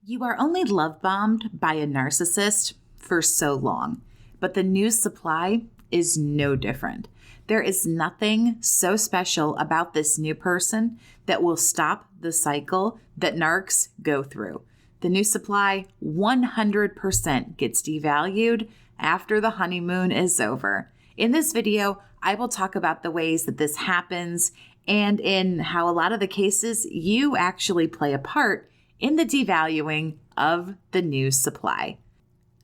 You are only love bombed by a narcissist for so long, but the new supply is no different. There is nothing so special about this new person that will stop the cycle that narcs go through. The new supply 100% gets devalued after the honeymoon is over. In this video, I will talk about the ways that this happens and in how a lot of the cases you actually play a part in the devaluing of the new supply.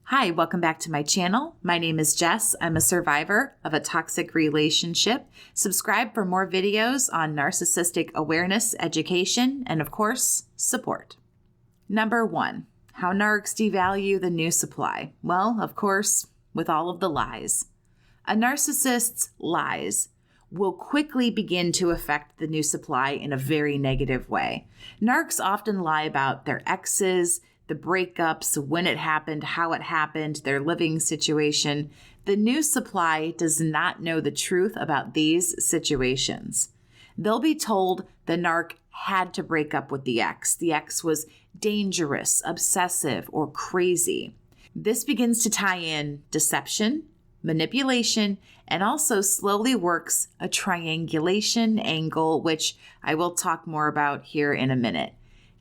Hi, welcome back to my channel. My name is Jess. I'm a survivor of a toxic relationship. Subscribe for more videos on narcissistic awareness, education, and of course, support. Number 1, how narcs devalue the new supply. Well, of course, with all of the lies. A narcissist's lies will quickly begin to affect the new supply in a very negative way. Narcs often lie about their exes, the breakups, when it happened, how it happened, their living situation. The new supply does not know the truth about these situations. They'll be told the narc had to break up with the ex. The ex was dangerous, obsessive, or crazy. This begins to tie in deception, manipulation, and also slowly works a triangulation angle, which I will talk more about here in a minute.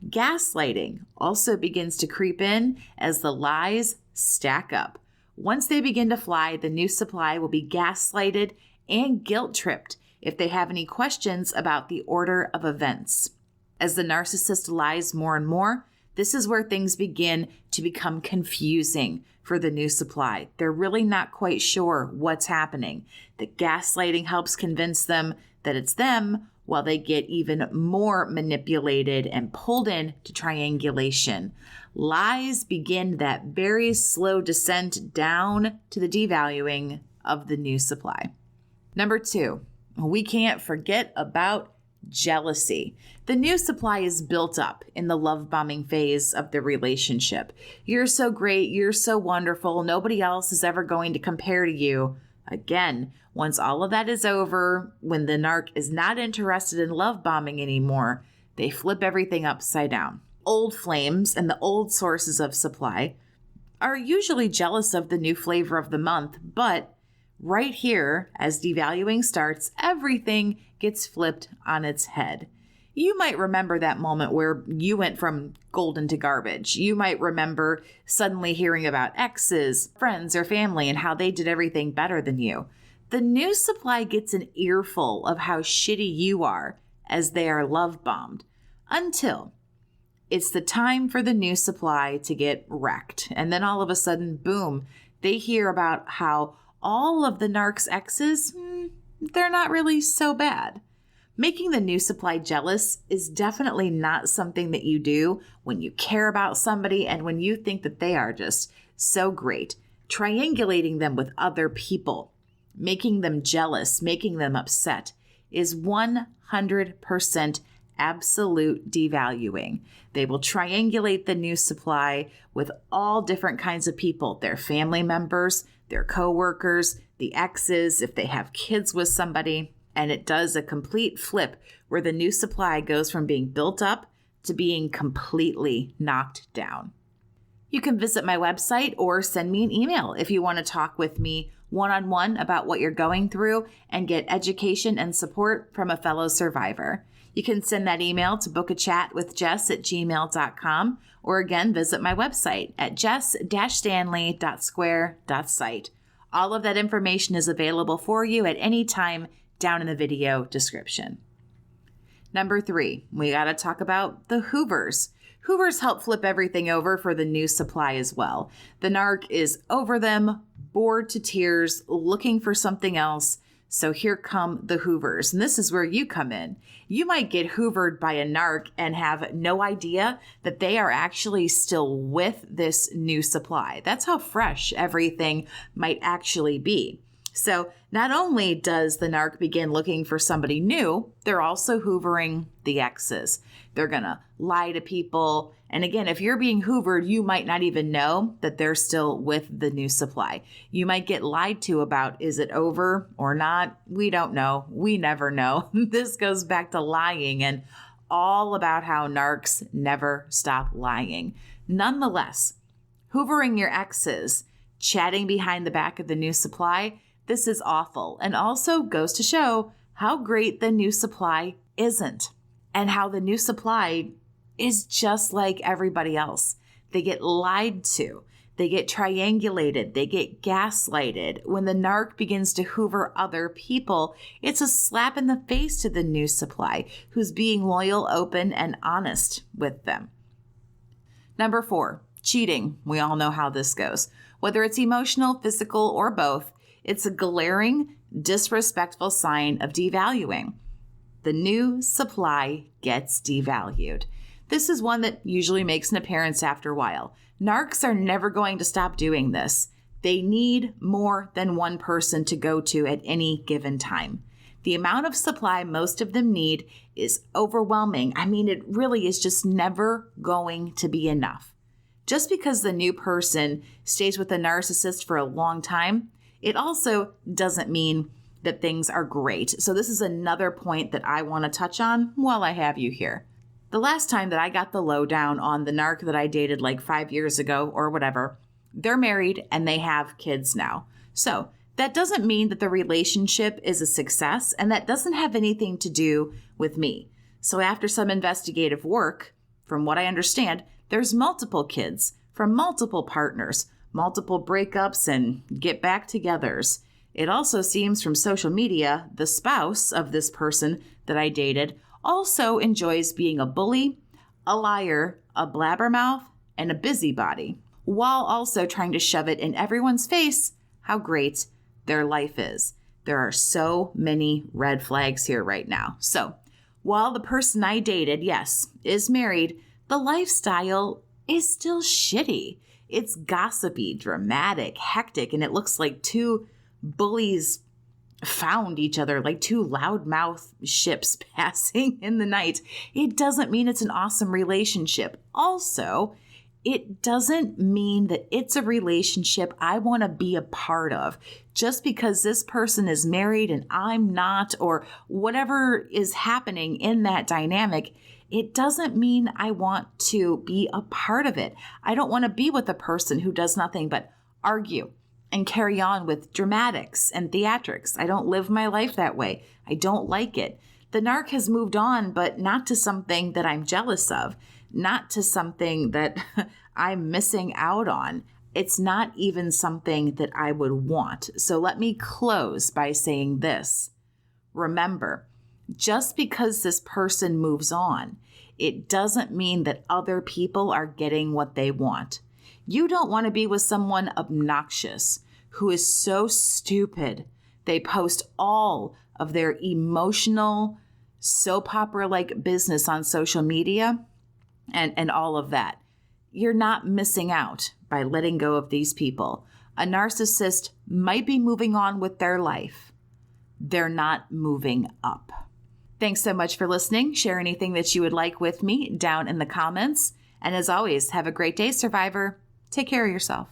Gaslighting also begins to creep in as the lies stack up. Once they begin to fly, the new supply will be gaslighted and guilt-tripped if they have any questions about the order of events. As the narcissist lies more and more, this is where things begin to become confusing for the new supply. They're really not quite sure what's happening. The gaslighting helps convince them that it's them, while they get even more manipulated and pulled in to triangulation. Lies begin that very slow descent down to the devaluing of the new supply. Number 2, we can't forget about jealousy. The new supply is built up in the love bombing phase of the relationship. You're so great. You're so wonderful. Nobody else is ever going to compare to you. Again, once all of that is over, when the narc is not interested in love bombing anymore, they flip everything upside down. Old flames and the old sources of supply are usually jealous of the new flavor of the month, but right here, as devaluing starts, everything gets flipped on its head. You might remember that moment where you went from golden to garbage. You might remember suddenly hearing about exes, friends, or family and how they did everything better than you. The new supply gets an earful of how shitty you are as they are love bombed until it's the time for the new supply to get wrecked. And then all of a sudden, boom, they hear about how all of the narc's exes, they're not really so bad. Making the new supply jealous is definitely not something that you do when you care about somebody and when you think that they are just so great. Triangulating them with other people, making them jealous, making them upset is 100% absolute devaluing. They will triangulate the new supply with all different kinds of people, their family members, their coworkers, the exes, if they have kids with somebody. And it does a complete flip where the new supply goes from being built up to being completely knocked down. You can visit my website or send me an email if you want to talk with me one-on-one about what you're going through and get education and support from a fellow survivor. You can send that email to bookachatwithjess@gmail.com or again, visit my website at jess-stanley.square.site. All of that information is available for you at any time down in the video description. Number 3, we got to talk about the Hoovers. Hoovers help flip everything over for the new supply as well. The narc is over them, bored to tears, looking for something else. So here come the Hoovers. And this is where you come in. You might get hoovered by a narc and have no idea that they are actually still with this new supply. That's how fresh everything might actually be. So not only does the narc begin looking for somebody new, they're also hoovering the exes. They're going to lie to people. And again, if you're being hoovered, you might not even know that they're still with the new supply. You might get lied to about, is it over or not? We don't know. We never know. This goes back to lying and all about how narcs never stop lying. Nonetheless, hoovering your exes, chatting behind the back of the new supply, this is awful and also goes to show how great the new supply isn't and how the new supply is just like everybody else. They get lied to. They get triangulated. They get gaslighted. When the narc begins to hoover other people, it's a slap in the face to the new supply who's being loyal, open, and honest with them. Number 4, cheating. We all know how this goes. Whether it's emotional, physical, or both, it's a glaring, disrespectful sign of devaluing. The new supply gets devalued. This is one that usually makes an appearance after a while. Narcs are never going to stop doing this. They need more than one person to go to at any given time. The amount of supply most of them need is overwhelming. I mean, it really is just never going to be enough. Just because the new person stays with a narcissist for a long time, it also doesn't mean that things are great. So this is another point that I want to touch on while I have you here. The last time that I got the lowdown on the narc that I dated like 5 years ago or whatever, they're married and they have kids now. So that doesn't mean that the relationship is a success, and that doesn't have anything to do with me. So after some investigative work, from what I understand, there's multiple kids from multiple partners, multiple breakups and get back togethers. It also seems from social media, the spouse of this person that I dated also enjoys being a bully, a liar, a blabbermouth, and a busybody, while also trying to shove it in everyone's face how great their life is. There are so many red flags here right now. So while the person I dated, yes, is married, the lifestyle is still shitty. It's gossipy, dramatic, hectic, and it looks like two bullies found each other, like two loudmouth ships passing in the night. It doesn't mean it's an awesome relationship. Also, it doesn't mean that it's a relationship I want to be a part of. Just because this person is married and I'm not, or whatever is happening in that dynamic, it doesn't mean I want to be a part of it. I don't want to be with a person who does nothing but argue and carry on with dramatics and theatrics. I don't live my life that way. I don't like it. The narc has moved on, but not to something that I'm jealous of, not to something that I'm missing out on. It's not even something that I would want. So let me close by saying this. Remember, just because this person moves on, it doesn't mean that other people are getting what they want. You don't want to be with someone obnoxious who is so stupid they post all of their emotional soap opera-like business on social media and all of that. You're not missing out by letting go of these people. A narcissist might be moving on with their life. They're not moving up. Thanks so much for listening. Share anything that you would like with me down in the comments. And as always, have a great day, survivor. Take care of yourself.